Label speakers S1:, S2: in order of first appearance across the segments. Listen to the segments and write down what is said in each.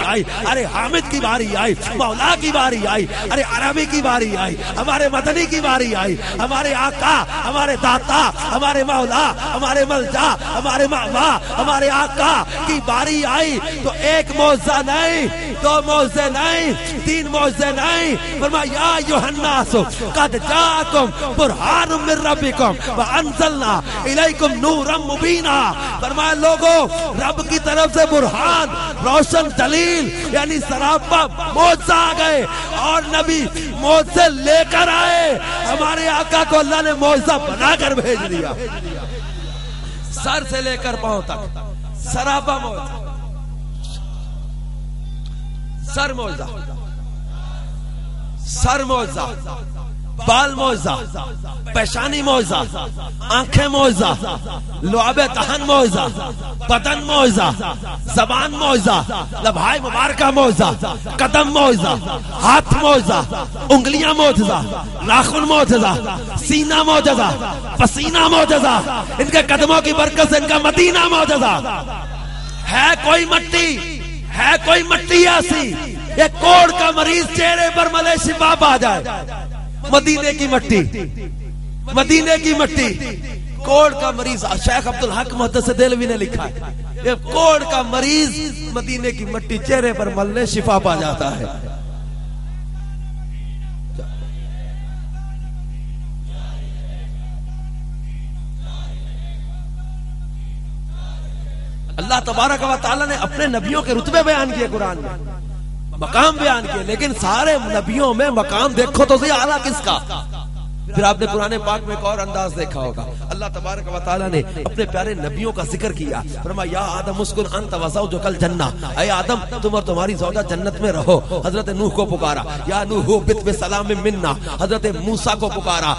S1: آئی، ارے حامد کی باری آئی، مولا کی باری آئی، ارے عربی کی باری آئی، ہمارے مدنی کی باری آئی، ہمارے آقا، ہمارے داتا، ہمارے مولا، ہمارے ملجا، ہمارے مأوا، ہمارے آقا کی باری آئی تو ایک معجزہ نہیں، دو معجزے نہیں، تین معجزے نہیں، فرمایا یا ایھا الناس قد جاءکم برہان من ربکم وانزلنا الیکم نورا مبینا، فرمایا لوگوں رب کی طرف سے برہان، روشن دلیل یعنی سراپا معجزہ آ گئے، اور نبی معجزے لے کر آئے، ہمارے آقا کو اللہ نے معجزہ بنا کر بھیج دیا، سر سے لے کر پاؤں تک سراپا معجزہ، سر معجزہ، سر معجزہ، بال معجزہ، پیشانی معجزہ، آنکھیں معجزہ، لعاب دہن معجزہ، بدن معجزہ، زبان معجزہ، لبھائے مبارکہ معجزہ، قدم معجزہ، ہاتھ معجزہ، انگلیاں معجزہ، ناخن معجزہ، سینہ معجزہ، پسینہ معجزہ، ان کے قدموں کی برکت سے ان کا مدینہ معجزہ۔ ہے کوئی مٹی، ہے کوئی مٹی ایسی ایک کوڑ کا مریض چہرے پر ملے شفا پا جائے، مدینے کی مٹی، مدینے کی مٹی، کوڑ کا مریض، شیخ عبدالحق محدث دہلوی نے لکھا ہے یہ کوڑ کا مریض مدینے کی مٹی چہرے پر ملنے شفا پا جاتا ہے۔ اللہ تبارک و تعالی نے اپنے نبیوں کے رتبے بیان کیے قرآن میں، مقام بیان کیے، لیکن سارے نبیوں میں مقام دیکھو تو صحیح اعلیٰ کس کا؟ پھر آپ نے قرآن پاک میں ایک اور انداز دیکھا ہوگا، اللہ تبارک و تعالی نے اپنے پیارے نبیوں کا ذکر کیا، فرمایا یا آدم اسکن انت وزوجک الجنہ، اے آدم تم اور تمہاری زوجہ جنت میں رہو، حضرت نوح کو پکارا یا نوح بت بسلام منا، حضرت موسیٰ کو پکارا،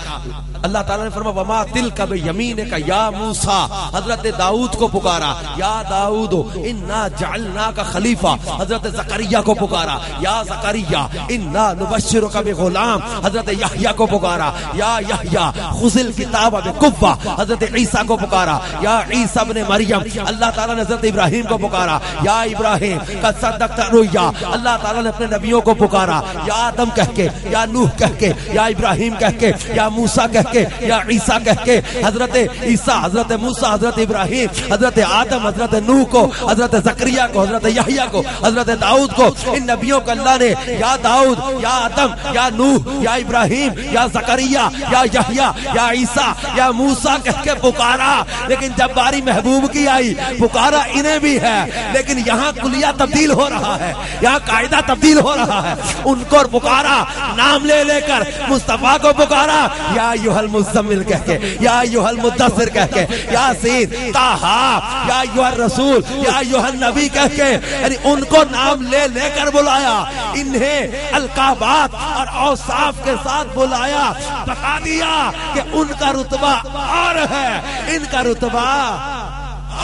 S1: اللہ تعالیٰ نے فرمایا وما تلک بیمینک یا موسیٰ، حضرت داؤد کو پکارا یا داؤد انا جعلناک خلیفہ، حضرت زکریا کو پکارا یا زکریا انا نبشرک بغلام، حضرت یحییٰ کو پکارا یا یحییٰ خذ الکتاب بقوہ، حضرت عیسیٰ کو پکارا یا عیسیٰ ابن مریم، اللہ تعالیٰ نے حضرت ابراہیم کو پکارا یا ابراہیم قد صدقت الرؤیا، اللہ تعالیٰ نے اپنے نبیوں کو پکارا یا آدم کہہ کے یا نوح کہہ کے یا ابراہیم کہہ کے یا موسیٰ کہہ کے یا عیسیٰ کہہ کے، حضرت عیسیٰ، حضرت موسیٰ، حضرت ابراہیم، حضرت آدم، حضرت نوح کو، حضرت زکریا کو، حضرت یحییٰ کو، حضرت داؤد کو، ان نبیوں کو اللہ نے یا داؤد یا آدم یا نوح یا ابراہیم یا زکریا یا یحییٰ یا عیسیٰ یا موسیٰ کہہ کے پکارا، لیکن جب باری محبوب کی آئی پکارا انہیں بھی ہے، لیکن یہاں کلیہ تبدیل ہو رہا ہے، یہاں قاعدہ تبدیل ہو رہا ہے، ان کو پکارا نام لے لے کر، مصطفیٰ کو پکارا یا ایھا المزمل کہہ کے یا ایھا المدثر کہہ کے، یاسین، طٰہٰ، یا ایھا الرسول، یا ایھا النبی کہہ کے، یعنی ان کو نام لے لے کر بلایا، انہیں القابات اور اوصاف کے ساتھ بلایا، بتا دیا کہ ان کا رتبہ اور ہے، ان کا رتبہ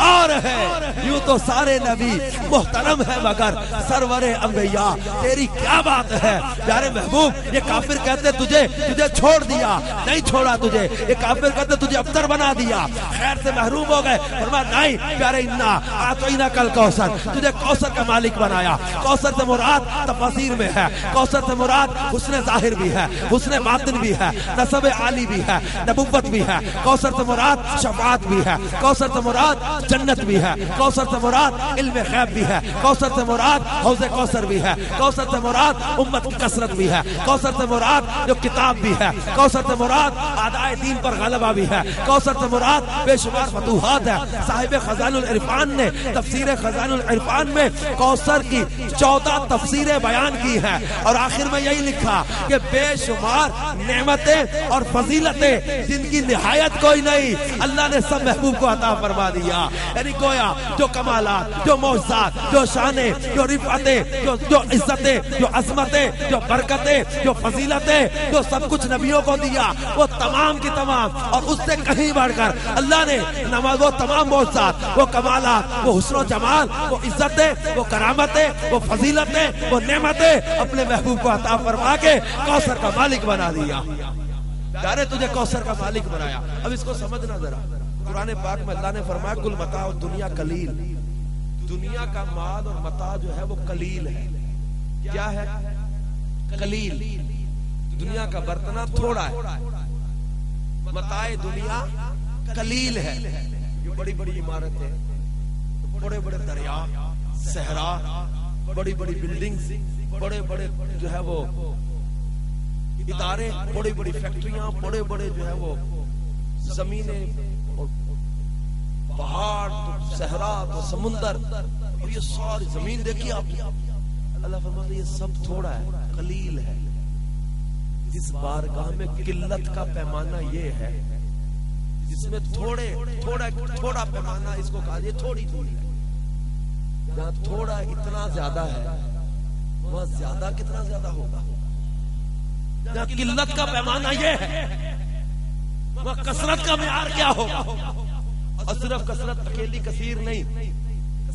S1: اور ہے۔ یوں تو سارے نبی محترم ہے مگر سرور انبیاء تیری کیا بات ہے پیارے محبوب، یہ کافر کہتے تجھے چھوڑ دیا، نہیں چھوڑا تجھے، یہ کافر کہتے تجھے افطر بنا دیا، خیر سے محروم ہو گئے، فرمایا نہیں پیارے انا اعطیناک الکوثر، تجھے کوثر کا مالک بنایا۔ کوثر سے مراد تفاسیر میں ہے، کوثر سے مراد حسن ظاہر بھی ہے، حسن باطن بھی ہے، نسب عالی بھی ہے، نبوت بھی ہے، کوثر سے مراد شفاعت بھی ہے، کوثر سے مراد جنت بھی ہے، کوثر سے مراد علم غیب بھی ہے، کوثر سے مراد حوض کوثر بھی ہے، کوثر سے مراد امت کی کثرت بھی ہے، کوثر سے مراد جو کتاب بھی ہے، کوثر سے مراد اعدائے دین پر غلبہ بھی ہے، کوثر سے مراد بے شمار فتوحات ہے۔ صاحب خزائن العرفان نے تفسیر خزائن العرفان میں کوثر کی 14 تفسیریں بیان کی ہیں، اور آخر میں یہی لکھا کہ بے شمار نعمتیں اور فضیلتیں جن کی نہایت کوئی نہیں، اللہ نے سب محبوب کو عطا فرما دیا۔ یعنی گویا جو کمالات، جو معجزات، جو شانیں، جو رفعتیں، جو عزتیں، جو عظمتیں، جو برکتیں، جو فضیلتیں، جو سب کچھ نبیوں کو دیا، وہ تمام کی تمام اور اس سے کہیں بڑھ کر اللہ نے وہ تمام معجزات، وہ کمالات، وہ حسن و جمال، وہ عزتیں، وہ کرامتیں، وہ فضیلتیں، وہ نعمتیں اپنے محبوب کو عطا فرما کے کوثر کا مالک بنا دیا۔ پیارے تجھے کوثر کا مالک بنایا۔ اب اس کو سمجھنا ذرا، قرآن پاک میں اللہ نے فرمایا کل متاع الدنیا قلیل، دنیا کا مال اور متاع جو ہے وہ قلیل ہے. کیا ہے؟ قلیل. دنیا کا برتنا تھوڑا ہے، متاع دنیا قلیل ہے. یہ بڑی بڑی عمارتیں، بڑے بڑے دریا، صحرا، بڑی بڑی بلڈنگز، بڑے بڑے جو ہے وہ ادارے، بڑی بڑی فیکٹریاں، بڑے بڑے جو ہے وہ زمینیں، پہاڑ تو صحرا تو سمندر، اور یہ ساری زمین دیکھیے آپ. اللہ فرماتا ہے یہ سب تھوڑا ہے، قلیل ہے. اس بارگاہ میں قلت کا پیمانہ یہ ہے جس میں تھوڑا پیمانہ اس کو کہا یہ تھوڑی تھوڑی ہے. جہاں تھوڑا اتنا زیادہ ہے وہاں زیادہ کتنا زیادہ ہوگا. جہاں قلت کا پیمانہ یہ ہے وہاں کثرت کا معیار کیا ہوگا. اور صرف کثرت اکیلی کثیر نہیں،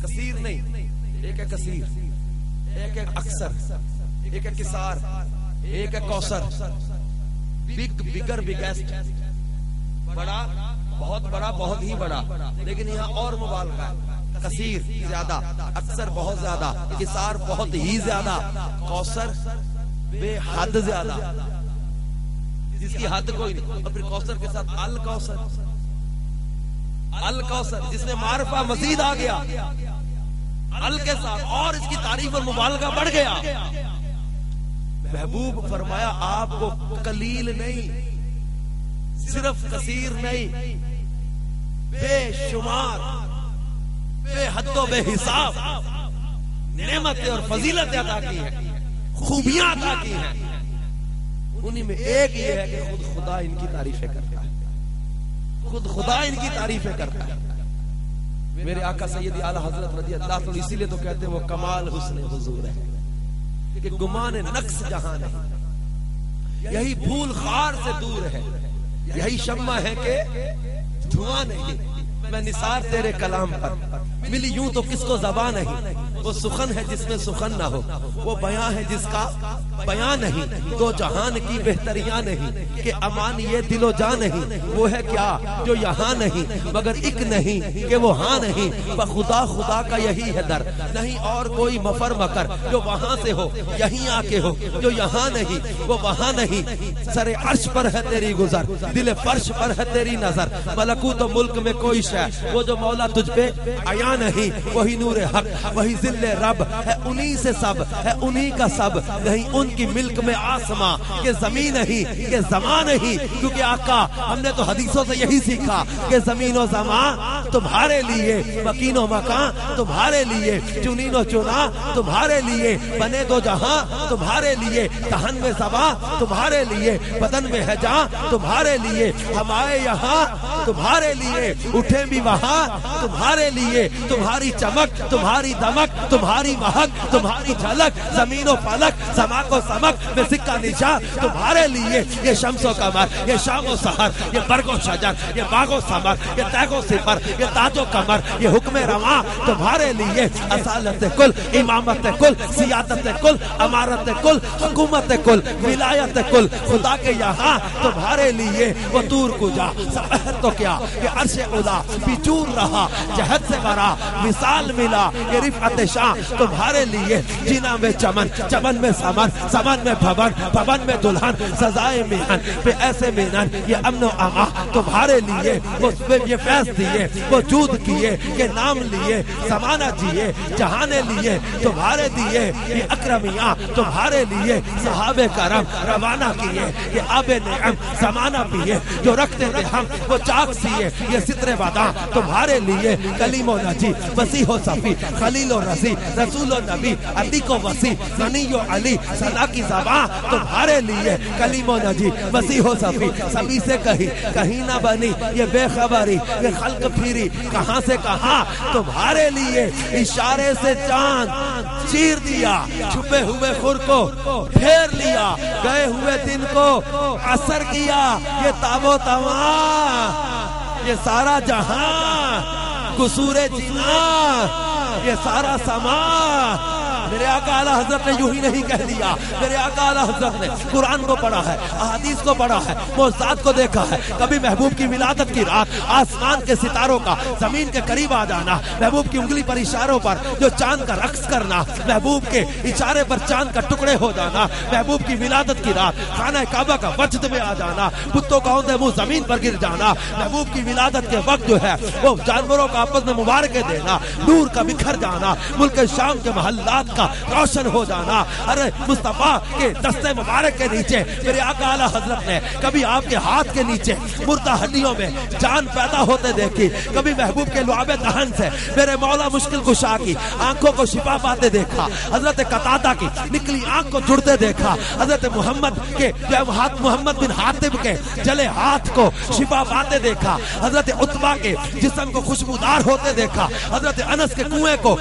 S1: کثیر نہیں، ایک ہے کثیر، ایک ہے اکثر، ایک ہے کثار، ایک ہے کوثر. بگر بگیسٹ، بڑا، بہت بڑا، بہت ہی بڑا. لیکن یہاں اور مبالغہ ہے. کثیر زیادہ، اکثر بہت زیادہ، کثار بہت ہی زیادہ، کوثر بے حد زیادہ، جس کی حد کوئی نہیں. اور پھر کوثر کے ساتھ الکوثر، الکوثر جس میں معرفہ مزید آ گیا ال کے ساتھ، اور اس کی تعریف اور مبالغہ بڑھ گیا. محبوب فرمایا آپ کو قلیل نہیں، صرف کثیر نہیں، بے شمار، بے حد و بے حساب نعمتیں اور فضیلتیں عطا کی ہیں، خوبیاں عطا کی ہیں. انہی میں ایک یہ ہے کہ خود خدا ان کی تعریفیں کرتا ہے، خود خدا ان کی تعریفیں کرتا ہے. میرے آقا سیدی اعلی حضرت رضی اللہ عنہ اسی لیے تو کہتے ہیں وہ کمال حسن حضور ہے کہ گمان نقص جہاں نہیں، یہی بھول خار سے دور ہے، یہی شمع ہے کہ دھواں نہیں. میں نثار تیرے کلام پر ملی یوں تو کس کو زبان نہیں. وہ سخن ہے جس میں سخن نہ ہو، وہ بیان ہے جس کا بیان نہیں. دو جہان کی بہتریاں نہیں کہ امان یہ دل و جان نہیں. وہ ہے کیا جو یہاں نہیں مگر ایک نہیں کہ وہ ہاں نہیں. بخدا خدا کا یہی ہے در، نہیں اور کوئی مفر مکر. جو وہاں سے ہو یہیں آ کے ہو، جو یہاں نہیں وہ وہاں نہیں. سر عرش پر ہے تیری گزر، دل فرش پر ہے تیری نظر. ملکوت و ملک میں کوئی شے وہ جو مولا تجھ پہ عیاں نہیں. وہی نور حق، وہی ذل رب ہے، انہی سے سب ہے، انہی کا سب. نہیں ان کی ملک میں آسماں، یہ زمین نہیں، یہ زمان نہیں. کیونکہ آقا ہم نے تو حدیثوں سے یہی سیکھا کہ زمین و زمان تمہارے لیے، مکین و مکان تمہارے لیے، چنین و چنا تمہارے لیے، بنے دو جہاں تمہارے لیے، دہن میں زباں تمہارے لیے، بدن میں ہے جاں تمہارے لیے. ہم آئے یہاں تمہارے لیے، اٹھیں بھی وہاں تمہارے لیے. تمہاری چمک، تمہاری دمک، تمہاری مہک، تمہاری جھلک، زمین و فلک، سماک و سمک میں سکہ نشان تمہارے لیے. یہ شمس و قمر، یہ شام و سحر، یہ برگ و شجر، یہ باغ و ثمر، یہ تیغ و صفر، یہ تاج و کمر، یہ حکم رواں تمہارے لیے. اصالت کل، امامت کل، سیادت کل، امارت کل، حکومت کل، ولایت کل خدا کے یہاں تمہارے لیے. وہ طور کو جا سبحت تو کیا کہ عرش اولا بچور رہا، جہد سے برا مثال ملا. یہ رفعت شاہ تمہارے لیے. جینا میں چمن، چمن میں سمن، سمن میں بھون، بھون میں دلہن، سزائے میہن پہ ایسے مینن. یہ امن و اما تمہارے لیے. وہ یہ فیض دیے، وہ جود کیے کہ نام لیے، زمانہ جیے جہانے لیے تمہارے دیے. یہ اکرمیاں تمہارے لیے، صحابہ کرم روانہ کیے. یہ آب نعم زمانہ پیے، جو رکھتے تھے ہم وہ چاک سیے. یہ ستر باداں تمہارے لیے. کلیم و نجی، وسیح و صفی، خلیل و رضی، رسول و نبی، عتیق و وسیع، غنی و علی، صدا کی زباں تمہارے لیے. کلیم و نجی، وسیح و صفی، سبھی سے کہیں نہ بنی. یہ بے خبری، یہ خلق پھیری کہاں سے کہاں تمہارے لیے. اشارے سے چاند چیر دیا، چھپے ہوئے خور کو پھیر لیا، گئے ہوئے دن کو اثر کیا. یہ تاب و تمام، یہ سارا جہاں قصور جنا، یہ سارا سما میرے آقا اعلیٰ حضرت نے یوں ہی نہیں کہہ دیا، میرے آقا اعلیٰ حضرت نے قرآن کو پڑھا ہے، احادیث کو پڑھا ہے، معجزات کو دیکھا ہے۔ کبھی محبوب کی ولادت کی رات آسمان کے ستاروں کا زمین کے قریب آ جانا، محبوب کی انگلی پر اشاروں پر جو چاند کا رقص کرنا، محبوب کے اشارے پر چاند کا ٹکڑے ہو جانا، محبوب کی ولادت کی رات خانہ کعبہ کا وجد میں آ جانا، کتوں کا اوندے منہ زمین پر گر جانا، محبوب کی ولادت کے وقت جو ہے وہ جانوروں کا آپس میں مبارکیں دینا، نور کا بکھر جانا، ملک شام کے محلات کا روشن ہو جانا۔ ارے مصطفیٰ کے دستے مبارک کے نیچے میرے آقا اعلیٰ حضرت نے کبھی آپ کے ہاتھ کے نیچے مردہ ہڈیوں میں جان پیدا ہوتے دیکھی، کبھی محبوب کے لعاب دہن سے میرے مولا مشکل کشا کی آنکھوں کو شفا پاتے دیکھا، حضرت قتادہ کی نکلی آنکھ کو جڑتے دیکھا، حضرت محمد کے محمد بن حاتب کے جلے ہاتھ کو شفا پاتے دیکھا، حضرت عتبہ کے جسم کو خوشبودار ہوتے دیکھا، حضرت انس کے کنویں کو